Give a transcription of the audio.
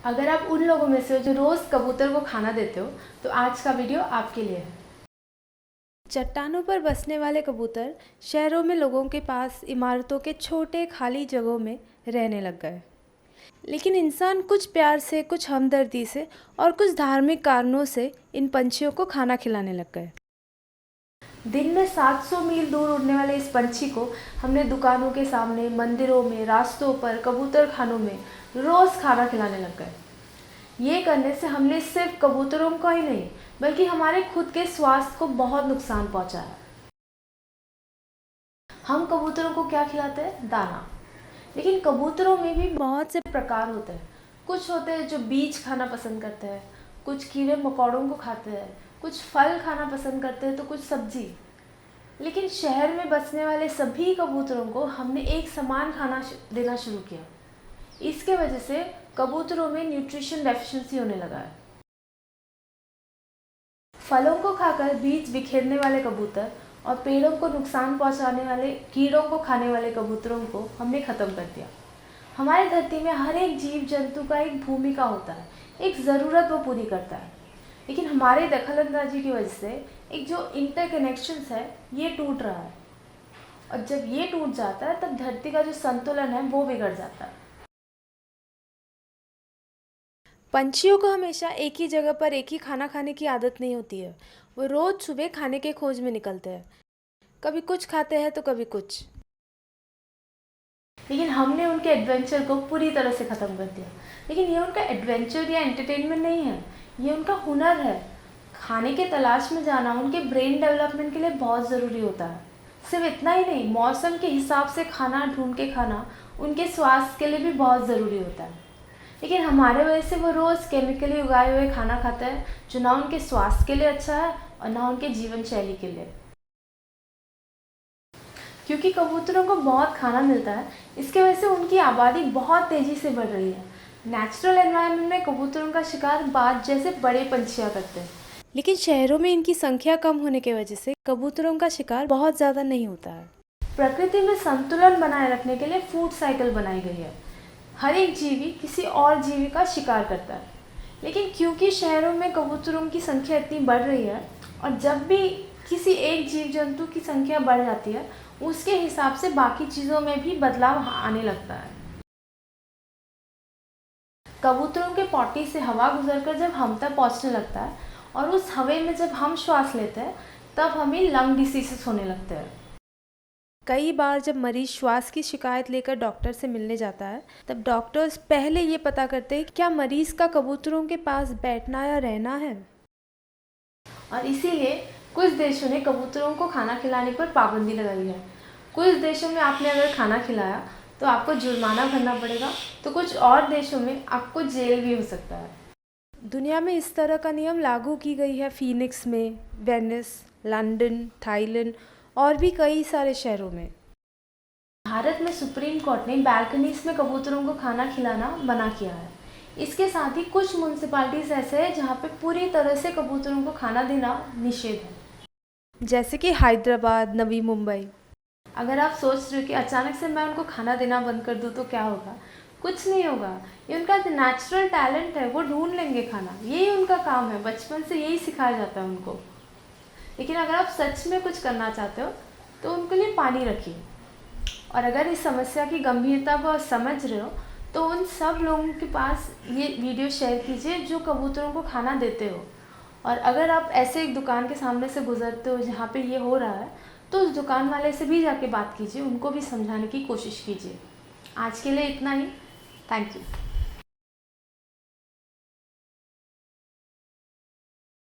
अगर आप उन लोगों में से हो जो रोज़ कबूतर को खाना देते हो तो आज का वीडियो आपके लिए है। चट्टानों पर बसने वाले कबूतर शहरों में लोगों के पास इमारतों के छोटे खाली जगहों में रहने लग गए। लेकिन इंसान कुछ प्यार से, कुछ हमदर्दी से और कुछ धार्मिक कारणों से इन पंछियों को खाना खिलाने लग गए। दिन में 700 मील दूर उड़ने वाले इस पंछी को हमने दुकानों के सामने, मंदिरों में, रास्तों पर, कबूतर खानों में रोज़ खाना खिलाने लग गए। ये करने से हमने सिर्फ कबूतरों को ही नहीं बल्कि हमारे खुद के स्वास्थ्य को बहुत नुकसान पहुंचाया। हम कबूतरों को क्या खिलाते हैं? दाना। लेकिन कबूतरों में भी बहुत से प्रकार होते हैं। कुछ होते हैं जो बीज खाना पसंद करते हैं, कुछ कीड़े मकोड़ों को खाते हैं, कुछ फल खाना पसंद करते हैं तो कुछ सब्जी। लेकिन शहर में बसने वाले सभी कबूतरों को हमने एक समान खाना देना शुरू किया। इसके वजह से कबूतरों में न्यूट्रिशन डेफिशिएंसी होने लगा है। फलों को खाकर बीज बिखेरने वाले कबूतर और पेड़ों को नुकसान पहुंचाने वाले कीड़ों को खाने वाले कबूतरों को हमने ख़त्म कर दिया। हमारी धरती में हर एक जीव जंतु का एक भूमिका होता है, एक ज़रूरत वो पूरी करता है। लेकिन हमारे दखलंदाजी की वजह से एक जो इंटरकनेक्शंस है ये टूट रहा है, और जब ये टूट जाता है तब धरती का जो संतुलन है वो बिगड़ जाता है। पंछियों को हमेशा एक ही जगह पर एक ही खाना खाने की आदत नहीं होती है। वो रोज़ सुबह खाने के खोज में निकलते हैं। कभी कुछ खाते हैं तो कभी कुछ। लेकिन हमने उनके एडवेंचर को पूरी तरह से ख़त्म कर दिया। लेकिन ये उनका एडवेंचर या एंटरटेनमेंट नहीं है, ये उनका हुनर है। खाने के तलाश में जाना उनके ब्रेन डेवलपमेंट के लिए बहुत ज़रूरी होता है। सिर्फ इतना ही नहीं, मौसम के हिसाब से खाना ढूंढ के खाना उनके स्वास्थ्य के लिए भी बहुत ज़रूरी होता है। लेकिन हमारे वजह से वो रोज़ केमिकली उगाए हुए खाना खाते हैं जो ना उनके स्वास्थ्य के लिए अच्छा है और ना उनके जीवन शैली के लिए। क्योंकि कबूतरों को बहुत खाना मिलता है, इसके वजह से उनकी आबादी बहुत तेज़ी से बढ़ रही है। नेचुरल एनवायरनमेंट में कबूतरों का शिकार बाज जैसे बड़े पंछियाँ करते हैं। लेकिन शहरों में इनकी संख्या कम होने की वजह से कबूतरों का शिकार बहुत ज़्यादा नहीं होता है। प्रकृति में संतुलन बनाए रखने के लिए फूड साइकिल बनाई गई है। हर एक जीवी किसी और जीवी का शिकार करता है। लेकिन क्योंकि शहरों में कबूतरों की संख्या इतनी बढ़ रही है और जब भी किसी एक जीव जंतु की संख्या बढ़ जाती है उसके हिसाब से बाकी चीज़ों में भी बदलाव आने लगता है। कबूतरों के पॉटी से हवा गुजरकर जब हम तक पहुंचने लगता है और उस हवा में जब हम श्वास लेते हैं तब हमें लंग डिसीजेस होने लगते हैं। कई बार जब मरीज श्वास की शिकायत लेकर डॉक्टर से मिलने जाता है तब डॉक्टर्स पहले ये पता करते हैं क्या मरीज का कबूतरों के पास बैठना या रहना है। और इसीलिए कुछ देशों ने कबूतरों को खाना खिलाने पर पाबंदी लगाई है। कुछ देशों में आपने अगर खाना खिलाया तो आपको जुर्माना भरना पड़ेगा, तो कुछ और देशों में आपको जेल भी हो सकता है। दुनिया में इस तरह का नियम लागू की गई है फीनिक्स में, वेनिस, लंदन, थाईलैंड और भी कई सारे शहरों में। भारत में सुप्रीम कोर्ट ने बालकनीज में कबूतरों को खाना खिलाना मना किया है। इसके साथ ही कुछ म्यूनसिपालिटीज़ ऐसे हैं जहाँ पे पूरी तरह से कबूतरों को खाना देना निषेध है, जैसे कि हैदराबाद, नवी मुंबई। अगर आप सोच रहे हो कि अचानक से मैं उनको खाना देना बंद कर दूँ तो क्या होगा, कुछ नहीं होगा। ये उनका नेचुरल टैलेंट है, वो ढूंढ लेंगे खाना, यही उनका काम है, बचपन से यही सिखाया जाता है उनको। लेकिन अगर आप सच में कुछ करना चाहते हो तो उनके लिए पानी रखिए। और अगर इस समस्या की गंभीरता को समझ रहे हो तो उन सब लोगों के पास ये वीडियो शेयर कीजिए जो कबूतरों को खाना देते हो। और अगर आप ऐसे एक दुकान के सामने से गुजरते हो जहाँ पे ये हो रहा है तो उस दुकान वाले से भी जाके बात कीजिए, उनको भी समझाने की कोशिश कीजिए। आज के लिए इतना ही। Thank you.